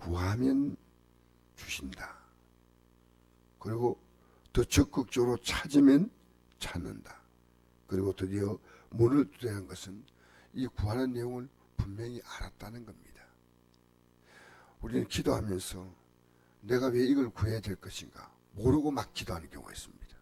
구하면 주신다. 그리고 더 적극적으로 찾으면 찾는다. 그리고 드디어 문을 두드리는 것은 이 구하는 내용을 분명히 알았다는 겁니다. 우리는 기도하면서 내가 왜 이걸 구해야 될 것인가 모르고 막 기도하는 경우가 있습니다.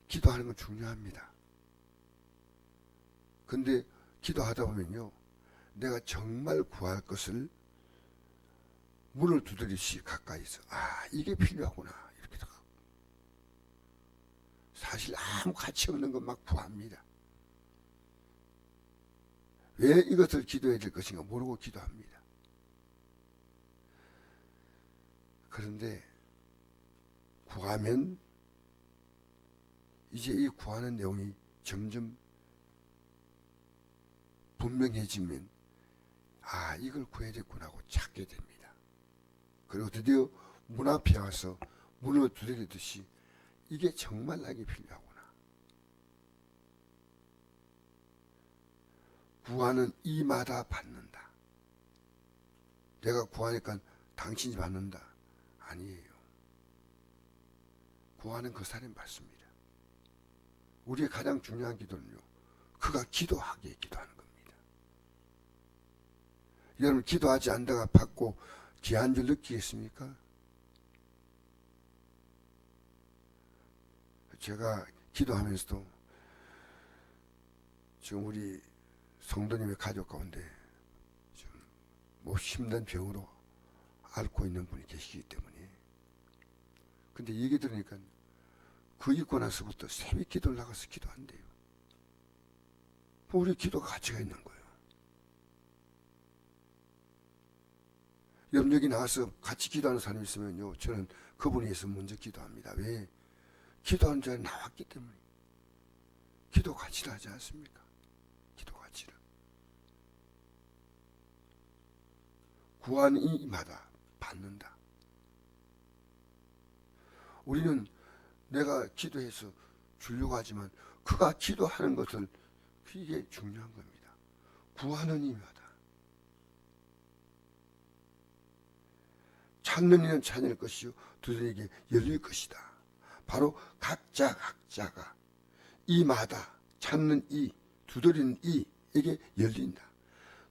기도하는 건 중요합니다. 근데 기도하다 보면요, 내가 정말 구할 것을 문을 두드리시 가까이서 이게 필요하구나 이렇게 생각하고, 사실 아무 가치 없는 것 막 구합니다. 왜 이것을 기도해야 될 것인가 모르고 기도합니다. 그런데 구하면 이제 이 구하는 내용이 점점 분명해지면 이걸 구해야겠구나 하고 찾게 됩니다. 그리고 드디어 문 앞에 와서 문을 두드리듯이 이게 정말 나에게 필요하구나. 구하는 이마다 받는다. 내가 구하니까 당신이 받는다. 아니에요. 구하는 그 사람이 받습니다. 우리의 가장 중요한 기도는요, 그가 기도하기에 기도하는 겁니다. 여러분, 기도하지 않다가 받고 귀한 줄 느끼겠습니까? 제가 기도하면서도 지금 우리 성도님의 가족 가운데 좀 힘든 병으로 앓고 있는 분이 계시기 때문에, 근데 얘기 들으니까 그 있고 나서부터 새벽 기도를 나가서 기도한대요. 우리 기도가 가치가 있는 거예요. 여러분, 여기 나와서 같이 기도하는 사람이 있으면요, 저는 그분에 의해서 먼저 기도합니다. 왜? 기도하는 자리에 나왔기 때문에. 기도 가치를 하지 않습니까? 기도 가치를. 구하는 이마다 받는다. 우리는 내가 기도해서 주려고 하지만 그가 기도하는 것을, 이게 중요한 겁니다. 구하는 이마다. 찾는 이는 찾을 것이요 두드리게 열릴 것이다. 바로 각자가 이마다 찾는 이, 두드리는 이에게 열린다.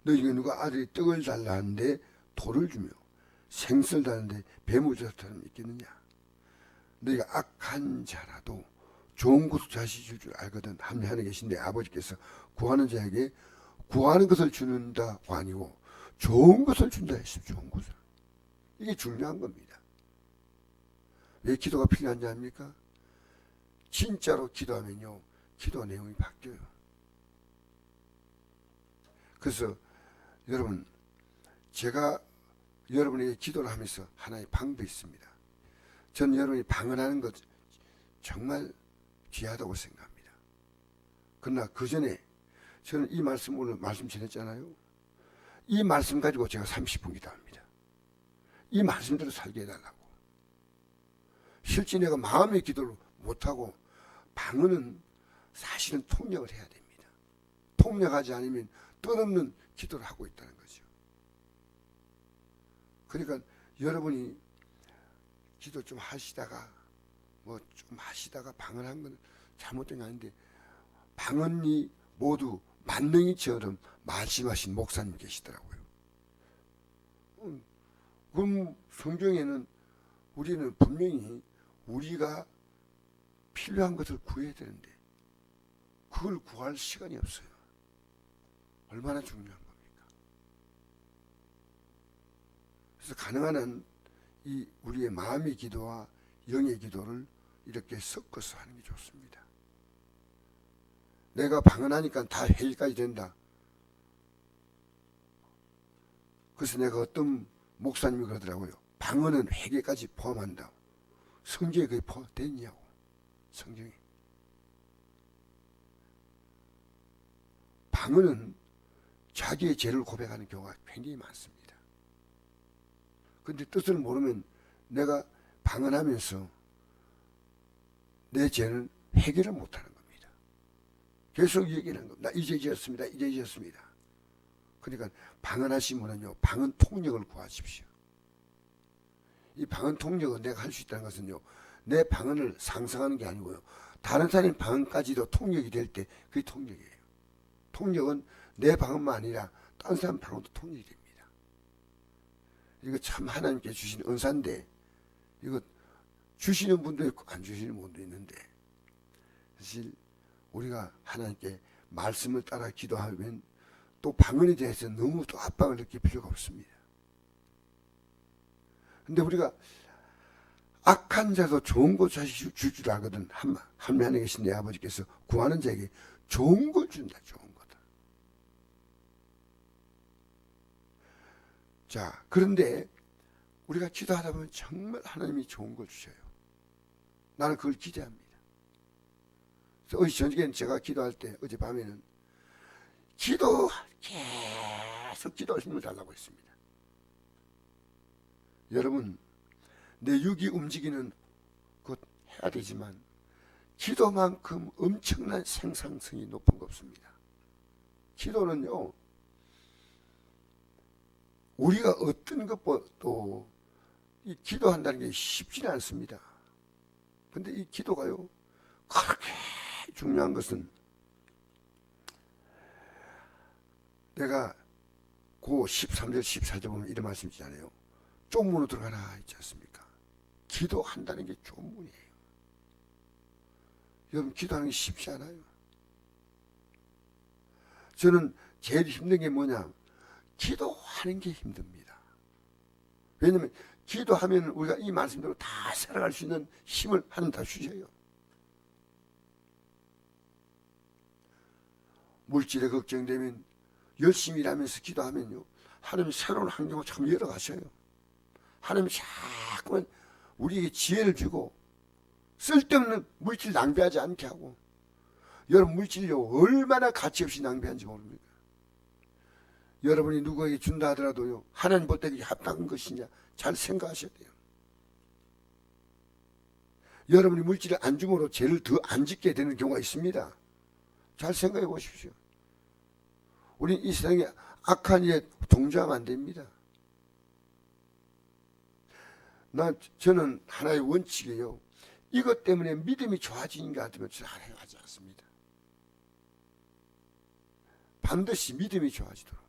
너희가 누가 아들이 떡을 달라 하는데 돌을 주며 생선을 달라는데 뱀을 주사처럼 있겠느냐. 너희가 악한 자라도 좋은 것을 자식 줄 줄 알거든. 하나님 계신데 아버지께서 구하는 자에게 구하는 것을 주는다가 아니고 좋은 것을 준다 했습니다. 좋은 것을. 이게 중요한 겁니다. 왜 기도가 필요한지 압니까? 진짜로 기도하면요, 기도 내용이 바뀌어요. 그래서 여러분, 제가 여러분에게 기도를 하면서 하나의 방법이 있습니다. 저는 여러분이 방언하는 것 정말 귀하다고 생각합니다. 그러나 그 전에 저는 이 말씀, 오늘 말씀 전했잖아요. 이 말씀 가지고 제가 30분 기도합니다. 이 말씀대로 살게 해달라고. 실제 내가 마음의 기도를 못하고, 방언은 사실은 통역을 해야 됩니다. 통역하지 않으면 뜻없는 기도를 하고 있다는 거죠. 그러니까 여러분이 기도 좀 하시다가 좀 하시다가 방언한 건 잘못된 게 아닌데, 방언이 모두 만능이처럼 말씀하신 목사님 계시더라고요. 그럼 성경에는 우리는 분명히 우리가 필요한 것을 구해야 되는데 그걸 구할 시간이 없어요. 얼마나 중요한 겁니까? 그래서 가능한 한 이 우리의 마음의 기도와 영의 기도를 이렇게 섞어서 하는 게 좋습니다. 내가 방언하니까 다 회의까지 된다. 그래서 내가 어떤 목사님이 그러더라고요. 방언은 회개까지 포함한다. 성경에 그게 포함되냐고. 성경에. 방언은 자기의 죄를 고백하는 경우가 굉장히 많습니다. 근데 뜻을 모르면 내가 방언하면서 내 죄는 해결을 못하는 겁니다. 계속 얘기하는 겁니다. 나 이제 지었습니다. 이제 지었습니다. 그러니까 방언하시면은요, 방언 통역을 구하십시오. 이 방언 통역은 내가 할 수 있다는 것은요, 내 방언을 상상하는 게 아니고요, 다른 사람의 방언까지도 통역이 될 때 그게 통역이에요. 통역은 내 방언만 아니라 다른 사람 방언도 통역이 됩니다. 이거 참 하나님께 주신 은사인데, 이거 주시는 분도 있고 안 주시는 분도 있는데, 사실 우리가 하나님께 말씀을 따라 기도하면 또 방언에 대해서 너무 또 압박을 느낄 필요가 없습니다. 근데 우리가 악한 자도 좋은 것 줄 줄 알거든. 하늘에 계신 내 아버지께서 구하는 자에게 좋은 걸 준다. 좋은 거다. 자, 그런데 우리가 기도하다 보면 정말 하나님이 좋은 걸 주셔요. 나는 그걸 기대합니다. 그래서 어제 저녁에는 제가 기도할 때, 어젯밤에는 계속 기도 힘을 달라고 했습니다. 여러분, 내 육이 움직이는 것 해야 되지만 기도만큼 엄청난 생산성이 높은 거 없습니다. 기도는요, 우리가 어떤 것보다도 이 기도한다는 게 쉽지는 않습니다. 근데 이 기도가요, 그렇게 중요한 것은, 내가 그 13절 14절 보면 이런 말씀 있잖아요. 쪽문으로 들어가라 있지 않습니까? 기도한다는 게 좋은 문이에요. 여러분, 기도하는 게 쉽지 않아요. 저는 제일 힘든 게 뭐냐, 기도하는 게 힘듭니다. 왜냐하면 기도하면 우리가 이 말씀대로 다 살아갈 수 있는 힘을 하나님 다 주셔요. 물질에 걱정되면 열심히 일하면서 기도하면요, 하나님이 새로운 환경을 참 열어가셔요. 하나님이 자꾸만 우리에게 지혜를 주고 쓸데없는 물질 낭비하지 않게 하고. 여러분, 물질요 얼마나 가치 없이 낭비하는지 모릅니까? 여러분이 누구에게 준다 하더라도요, 하나님 볼 때 그게 합당한 것이냐 잘 생각하셔야 돼요. 여러분이 물질을 안 줌으로 죄를 더 안 짓게 되는 경우가 있습니다. 잘 생각해 보십시오. 우리 이 세상에 악한 일에 동조하면 안 됩니다. 저는 하나의 원칙이에요. 이것 때문에 믿음이 좋아지는 것 같으면 저는 하나님 하지 않습니다. 반드시 믿음이 좋아지도록.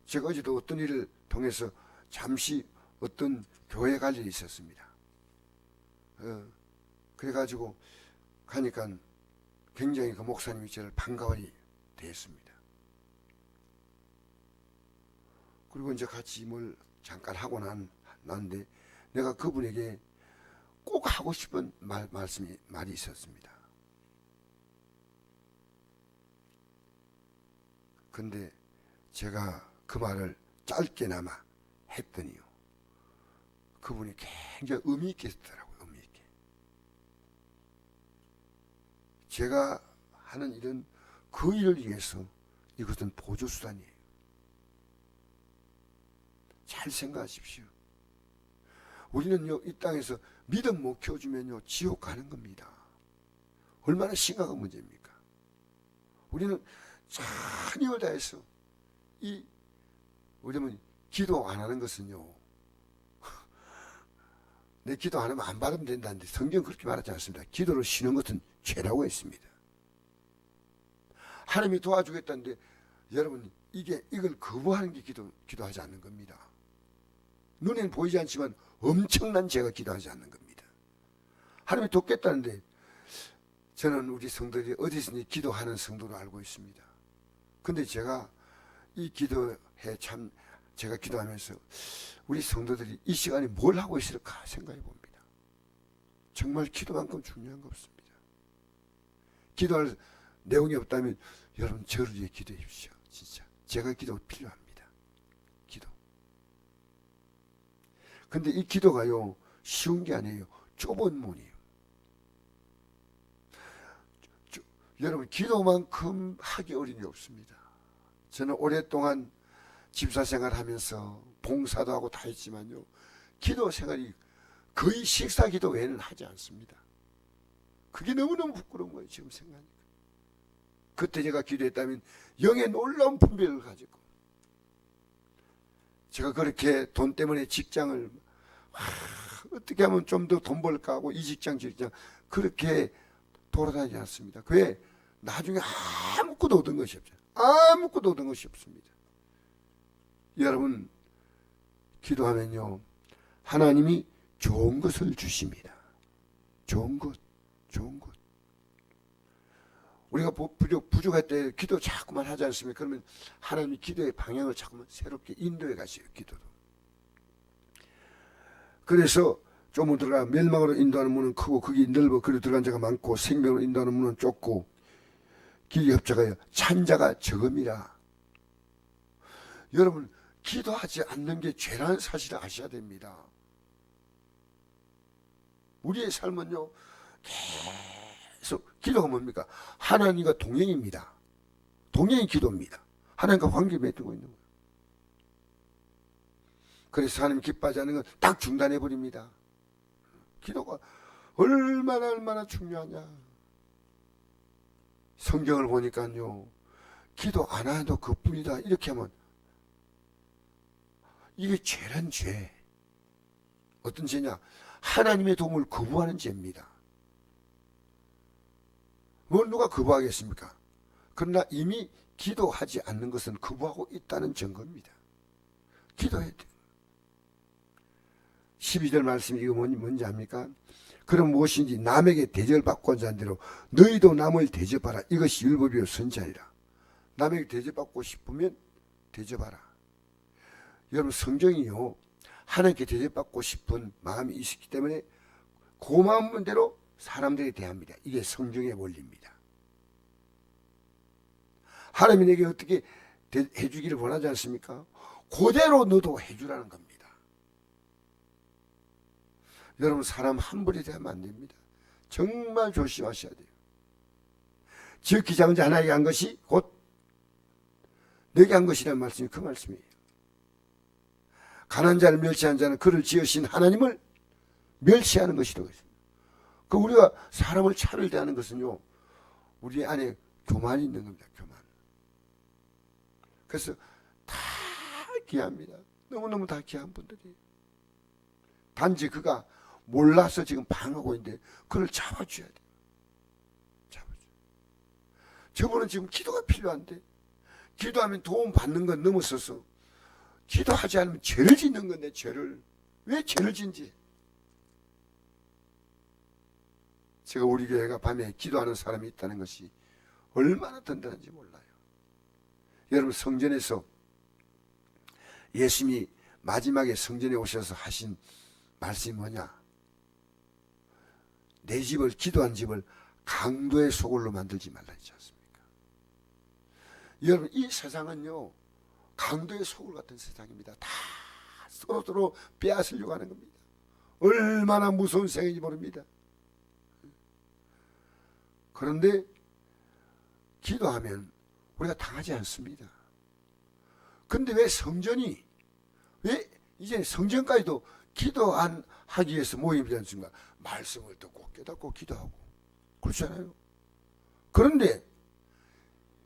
제가 어제도 어떤 일을 통해서 잠시 어떤 교회 갈 일이 있었습니다. 그래가지고 가니까 굉장히 그 목사님이 저를 반가워히 대했습니다. 그리고 이제 같이 뭘 잠깐 하고 났는데 내가 그분에게 꼭 하고 싶은 말이 있었습니다. 근데 제가 그 말을 짧게나마 했더니요, 그분이 굉장히 의미 있게 했더라고요. 의미 있게. 제가 하는 일은 그 일을 위해서 이것은 보조수단이에요. 잘 생각하십시오. 우리는요, 이 땅에서 믿음 못 키워주면요, 지옥 가는 겁니다. 얼마나 심각한 문제입니까? 우리는 전 힘을 다해서 왜냐면 기도 안 하는 것은요, 내 기도 안 하면 안 받으면 된다는데 성경 그렇게 말하지 않습니다. 기도를 쉬는 것은 죄라고 했습니다. 하나님이 도와주겠다는데 여러분, 이걸 거부하는 게 기도하지 않는 겁니다. 눈에는 보이지 않지만 엄청난 죄가 기도하지 않는 겁니다. 하나님이 돕겠다는데, 저는 우리 성도들이 어디서든지 기도하는 성도로 알고 있습니다. 근데 제가 이 기도에 제가 기도하면서 우리 성도들이 이 시간에 뭘 하고 있을까 생각해 봅니다. 정말 기도만큼 중요한 거 없습니다. 기도할 내용이 없다면 여러분, 저를 위해 기도해 주십시오. 진짜 제가 기도 필요합니다. 기도. 근데 이 기도가요, 쉬운 게 아니에요. 좁은 문이에요. 여러분, 기도만큼 하기 어려운 게 없습니다. 저는 오랫동안 집사 생활하면서 봉사도 하고 다 했지만요, 기도 생활이 거의 식사 기도 외에는 하지 않습니다. 그게 너무너무 부끄러운 거예요, 지금 생각하니까. 그때 제가 기도했다면 영의 놀라운 분별을 가지고, 제가 그렇게 돈 때문에 직장을 어떻게 하면 좀 더 돈 벌까 하고 이 직장 저 직장 그렇게 돌아다니지 않습니다. 왜? 나중에 아무것도 얻은 것이 없죠. 아무것도 얻은 것이 없습니다. 여러분, 기도하면요, 하나님이 좋은 것을 주십니다. 좋은 것, 좋은 것. 우리가 부족할 때 기도 자꾸만 하지 않습니까? 그러면 하나님이 기도의 방향을 자꾸만 새롭게 인도해 가셔요, 기도도. 그래서 좀 들어가 멸망으로 인도하는 문은 크고 거기 넓어 그리고 들어간 자가 많고 생명으로 인도하는 문은 좁고 길이 협착하여 찬 자가 적음이라. 여러분, 기도하지 않는 게 죄라는 사실을 아셔야 됩니다. 우리의 삶은요, 계속 기도가 뭡니까? 하나님과 동행입니다. 동행이 기도입니다. 하나님과 관계 맺고 있는 거예요. 그래서 하나님 기뻐하지 않는 건 딱 중단해 버립니다. 기도가 얼마나 중요하냐. 성경을 보니까요, 기도 안 해도 그뿐이다 이렇게 하면 이게 죄란 죄. 어떤 죄냐? 하나님의 도움을 거부하는 죄입니다. 뭘 누가 거부하겠습니까? 그러나 이미 기도하지 않는 것은 거부하고 있다는 증거입니다. 기도해야 돼요. 12절 말씀이 이거 뭔지 압니까? 그럼 무엇인지 남에게 대접을 받고 한 대로 너희도 남을 대접하라. 이것이 율법이요 선지자니라. 남에게 대접받고 싶으면 대접하라. 여러분, 성경이요, 하나님께 대접받고 싶은 마음이 있기 때문에 그 마음대로 사람들에 대합니다. 이게 성경의 원리입니다. 하나님이 내게 어떻게 해주기를 원하지 않습니까? 그대로 너도 해주라는 겁니다. 여러분, 사람 함부로 대하면 안 됩니다. 정말 조심하셔야 돼요. 즉 기장자 하나에게 한 것이 곧 내게 한 것이라는 말씀이 그 말씀이에요. 가난한 자를 멸시한 자는 그를 지으신 하나님을 멸시하는 것이라고 했습니다. 그 우리가 사람을 차별대하는 것은요, 우리 안에 교만이 있는 겁니다. 교만. 그래서 다 귀합니다. 너무너무 다 귀한 분들이에요. 단지 그가 몰라서 지금 방하고 있는데 그를 잡아줘야 돼요. 잡아줘요. 저분은 지금 기도가 필요한데, 기도하면 도움 받는 건 넘어서서 기도하지 않으면 죄를 짓는 건데, 죄를 왜 죄를 짓는지. 제가 우리 교회가 밤에 기도하는 사람이 있다는 것이 얼마나 든든한지 몰라요. 여러분, 성전에서 예수님이 마지막에 성전에 오셔서 하신 말씀이 뭐냐? 내 집을, 기도한 집을 강도의 소굴로 만들지 말라 했지 않습니까? 여러분, 이 세상은요, 강도의 소굴 같은 세상입니다. 다 서로 빼앗으려고 하는 겁니다. 얼마나 무서운 세상인지 모릅니다. 그런데 기도하면 우리가 당하지 않습니다. 근데 왜 성전이, 왜 이제 성전까지도 기도하기 위해서 모임이지 않습니까? 말씀을 듣고 깨닫고 기도하고 그렇잖아요. 그런데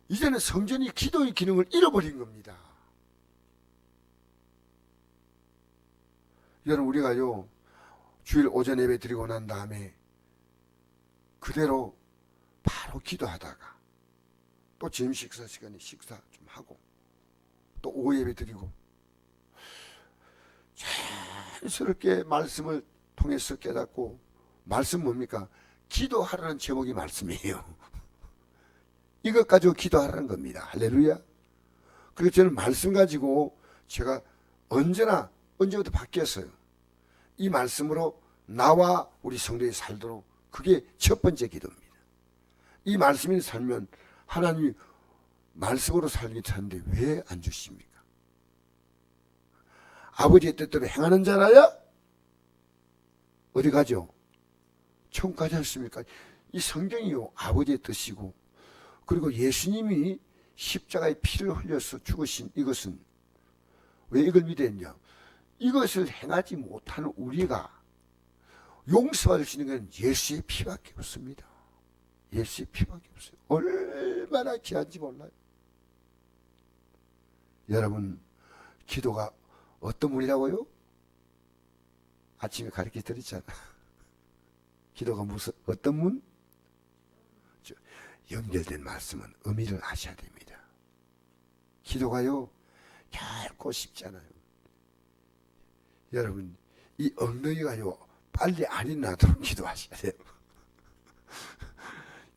이제는 성전이 기도의 기능을 잃어버린 겁니다. 여러분, 우리가요, 주일 오전 예배 드리고 난 다음에 그대로 바로 기도하다가 또 점심 식사 시간에 식사 좀 하고 또 오후 예배 드리고 자연스럽게 말씀을 통해서 깨닫고, 말씀 뭡니까? 기도하라는 제목이 말씀이에요. 이것 가지고 기도하라는 겁니다. 할렐루야. 그래서 저는 말씀 가지고 제가 언제부터 바뀌었어요. 이 말씀으로 나와 우리 성도에 살도록, 그게 첫 번째 기도입니다. 이 말씀이 살면 하나님이 말씀으로 살기 찾는데 왜 안 주십니까? 아버지의 뜻대로 행하는 자라야 어디 가죠? 천국 가지 않습니까? 이 성경이요, 아버지의 뜻이고, 그리고 예수님이 십자가에 피를 흘려서 죽으신 이것은 왜 이걸 믿었냐? 이것을 행하지 못하는 우리가 용서받을 수 있는 건 예수의 피밖에 없습니다. 예수의 피밖에 없어요. 얼마나 귀한지 몰라요. 여러분, 기도가 어떤 문이라고요? 아침에 가르쳐 드렸잖아. 기도가 무슨 어떤 문? 연결된 말씀은 의미를 아셔야 됩니다. 기도가요 결코 쉽지 않아요. 여러분, 이 엉덩이가요 빨리 안 일어나도록 기도하셔야 돼요.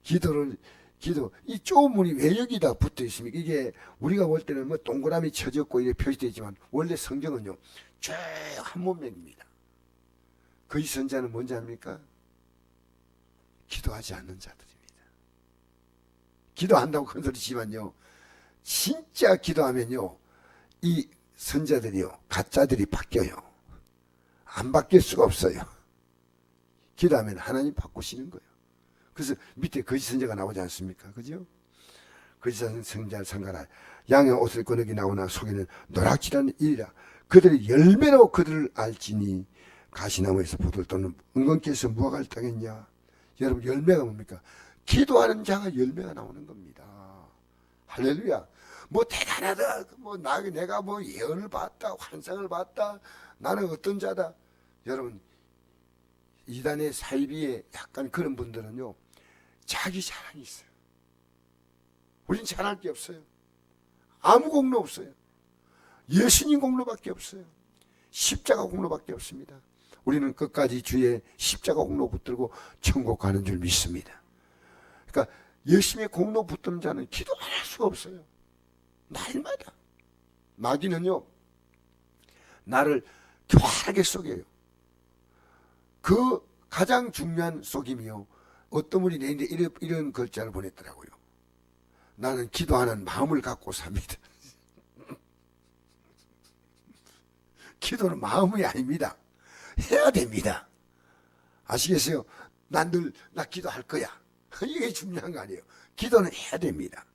기도, 이 좁은 문이 왜 여기다 붙어 있습니까? 이게 우리가 볼 때는 뭐 동그라미 쳐졌고 이렇게 표시되어 있지만 원래 성경은요 쭉 한 문맥입니다. 거짓 선자는 뭔지 압니까? 기도하지 않는 자들입니다. 기도한다고 큰 소리 치지만요, 진짜 기도하면요 이 선자들이요 가짜들이 바뀌어요. 안 바뀔 수가 없어요. 기도하면 하나님 바꾸시는 거예요. 그래서 밑에 거짓 선자가 나오지 않습니까? 그죠? 거짓 선자를 상가라. 양의 옷을 꺼내기 나오나 속에는 노랗지라는 일이라. 그들의 열매로 그들을 알지니 가시나무에서 포도를 떠는 은근께서 무화과를 따겠냐. 여러분, 열매가 뭡니까? 기도하는 자가 열매가 나오는 겁니다. 할렐루야. 뭐 대단하다. 뭐 내가 뭐 예언을 봤다. 환상을 봤다. 나는 어떤 자다. 여러분, 이단의 사이비에 약간 그런 분들은요 자기 자랑이 있어요. 우린 자랑할 게 없어요. 아무 공로 없어요. 예수님 공로밖에 없어요. 십자가 공로밖에 없습니다. 우리는 끝까지 주의 십자가 공로 붙들고 천국 가는 줄 믿습니다. 그러니까 예수님의 공로 붙드는 자는 기도 안 할 수가 없어요. 날마다. 마귀는요 나를 교활하게 속여요. 그 가장 중요한 속임이요, 어떤 분이 내인데 이런 글자를 보냈더라고요. 나는 기도하는 마음을 갖고 삽니다. 기도는 마음이 아닙니다. 해야 됩니다. 아시겠어요? 나 기도할 거야. 이게 중요한 거 아니에요. 기도는 해야 됩니다.